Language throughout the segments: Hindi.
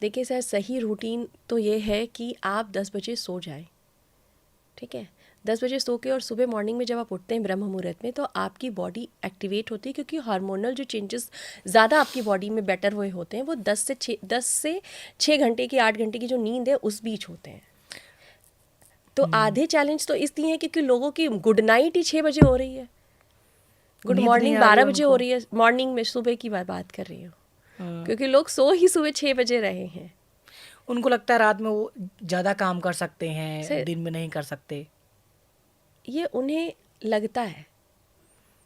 देखिए सर, सही रूटीन तो ये है कि आप 10 बजे सो जाएं, ठीक है। 10 बजे सो के और सुबह मॉर्निंग में जब आप उठते हैं ब्रह्म मुहूर्त में, तो आपकी बॉडी एक्टिवेट होती है, क्योंकि हार्मोनल जो चेंजेस ज़्यादा आपकी बॉडी में बेटर हुए होते हैं वो 10 से 6 घंटे की 8 घंटे की जो नींद है उस बीच होते हैं। तो आधे चैलेंज तो इसलिए है क्योंकि लोगों की गुड नाइट ही 6 बजे हो रही है, गुड नींद नहीं मॉर्निंग आ रही 12 है बजे हो उनको। रही है, मॉर्निंग में सुबह की बात कर रही हूँ, हाँ। क्योंकि लोग सो ही सुबह 6 बजे रहे हैं। उनको लगता है रात में वो ज़्यादा काम कर सकते हैं, सर, दिन में नहीं कर सकते। ये उन्हें लगता है,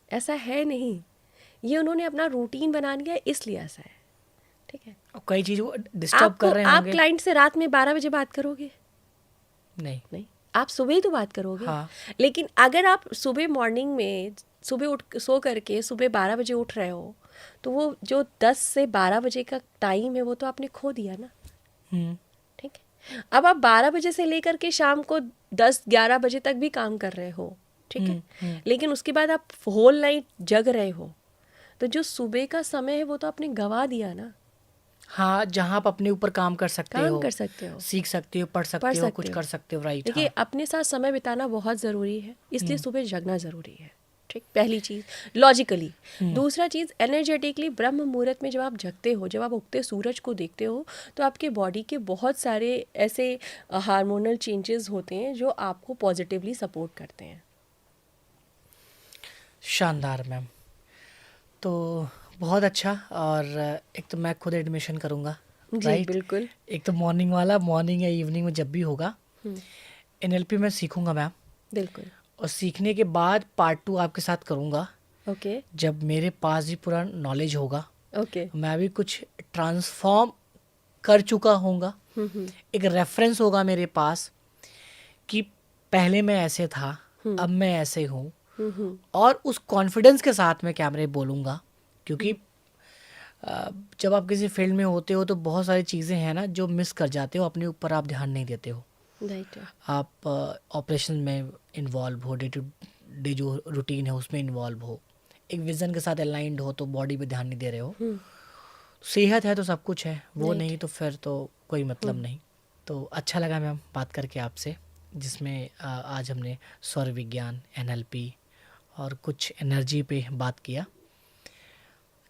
ऐसा है नहीं। ये उन्होंने अपना रूटीन बना लिया है, इसलिए ऐसा है, ठीक है। और कई चीज़ वो डिस्टर्ब कर रहे आप होंगे। क्लाइंट से रात में 12 बजे बात करोगे? नहीं। नहीं, आप सुबह ही तो बात करोगे। हाँ। लेकिन अगर आप सुबह मॉर्निंग में सुबह उठ सो करके सुबह 12 बजे उठ रहे हो, तो वो जो 10 से 12 बजे का टाइम है वो तो आपने खो दिया ना, हम्म। ठीक है। अब आप 12 बजे से लेकर के शाम को 10-11 बजे तक भी काम कर रहे हो, ठीक है, लेकिन उसके बाद आप होल नाइट जग रहे हो, तो जो सुबह का समय है वो तो आपने गंवा दिया ना। हाँ, जहाँ आप अपने ऊपर काम कर सकते काम हो, कर सकते हो, सीख सकते हो, पढ़ पढ़ सकते हो, कुछ सकते हो। कर सकते हो। राइट। देखिए, हाँ। अपने साथ समय बिताना बहुत ज़रूरी है, इसलिए सुबह जगना ज़रूरी है, ठीक। पहली चीज़ लॉजिकली। दूसरा चीज़ एनर्जेटिकली, ब्रह्म मुहूर्त में जब आप जगते हो, जब आप उगते सूरज को देखते हो, तो आपके बॉडी के बहुत सारे ऐसे हार्मोनल चेंजेस होते हैं जो आपको पॉजिटिवली सपोर्ट करते हैं। शानदार मैम। तो बहुत अच्छा। और एक तो मैं खुद एडमिशन करूँगा। जी राइट। बिल्कुल। एक तो मॉर्निंग वाला, मॉर्निंग या इवनिंग में जब भी होगा एनएलपी मैं सीखूंगा मैम। बिल्कुल। और सीखने के बाद पार्ट 2 आपके साथ करूँगा, ओके। जब मेरे पास भी पूरा नॉलेज होगा। ओके। मैं भी कुछ ट्रांसफॉर्म कर चुका होऊंगा, एक रेफरेंस होगा मेरे पास कि पहले मैं ऐसे था, अब मैं ऐसे हूँ। और उस कॉन्फिडेंस के साथ मैं कैमरे बोलूँगा, क्योंकि जब आप किसी फील्ड में होते हो तो बहुत सारी चीज़ें हैं ना जो मिस कर जाते हो, अपने ऊपर आप ध्यान नहीं देते हो। राइट। आप ऑपरेशन में इन्वॉल्व हो, डे टू डे जो रूटीन है उसमें इन्वॉल्व हो, एक विज़न के साथ अलाइंड हो, तो बॉडी पे ध्यान नहीं दे रहे हो। सेहत है तो सब कुछ है, वो राइट। नहीं तो फिर तो कोई मतलब नहीं। तो अच्छा लगा मैम बात करके आपसे, जिसमें आज हमने सौर विज्ञान, एनएलपी और कुछ एनर्जी पे बात किया।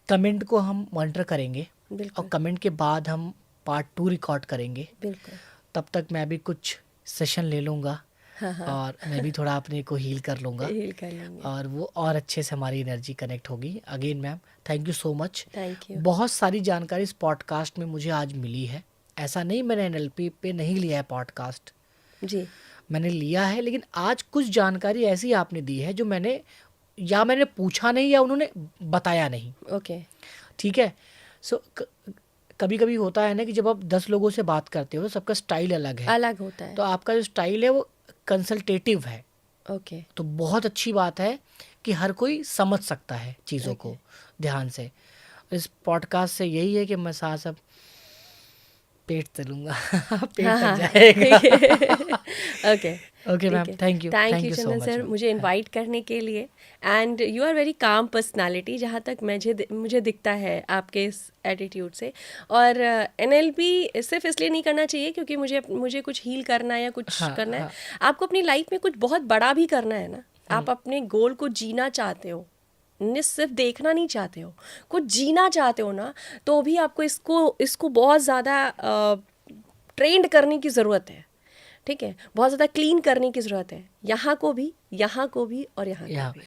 कमेंट को हम मॉनिटर करेंगे और बिल्कुल। कमेंट के बाद हम पार्ट 2 रिकॉर्ड करेंगे। बिल्कुल। तब तक मैं भी कुछ सेशन ले लूँगा हाँ हाँ, और मैं भी थोड़ा अपने को हील कर लूँगा, हील कर लेंगे। और वो और अच्छे से हमारी एनर्जी कनेक्ट होगी। Again ma'am, thank you so much. Thank you. बहुत सारी जानकारी इस पॉडकास्ट में मुझे आज मिली है। ऐसा नहीं मैंने एनएलपी पे नहीं लिया है पॉडकास्ट, जी। मैंने लिया है, लेकिन आज कुछ जानकारी ऐसी आपने दी है जो मैंने पूछा नहीं या उन्होंने बताया नहीं। ओके। ठीक है। सो कभी कभी होता है ना कि जब आप 10 लोगों से बात करते हो तो सबका स्टाइल अलग है। अलग होता है। तो आपका जो स्टाइल है वो कंसल्टेटिव है। ओके। तो बहुत अच्छी बात है कि हर कोई समझ सकता है चीज़ों को ध्यान से। इस पॉडकास्ट से यही है कि मैं साथ सब पेट तलूंगा पेट हाँ तक हाँ हाँ, जाएगा। ओके। ओके ठीक मैम, है। Thank you thank thank you you so Chandan much sir, ma'am. मुझे इनवाइट करने के लिए। And you are very calm personality, जहाँ तक मुझे दिखता है आपके इस एटीट्यूड से। और एनएलपी सिर्फ इसलिए नहीं करना चाहिए क्योंकि मुझे कुछ हील करना है या कुछ हाँ करना है। हाँ। आपको अपनी लाइफ में कुछ बहुत बड़ा भी करना है ना, आप अपने गोल को जीना चाहते हो, सिर्फ देखना नहीं चाहते हो, कुछ जीना चाहते हो ना, तो भी आपको इसको बहुत ज़्यादा ट्रेंड करने की ज़रूरत है, ठीक है। बहुत ज़्यादा क्लीन करने की ज़रूरत है, यहाँ को भी और यहाँ को या भी।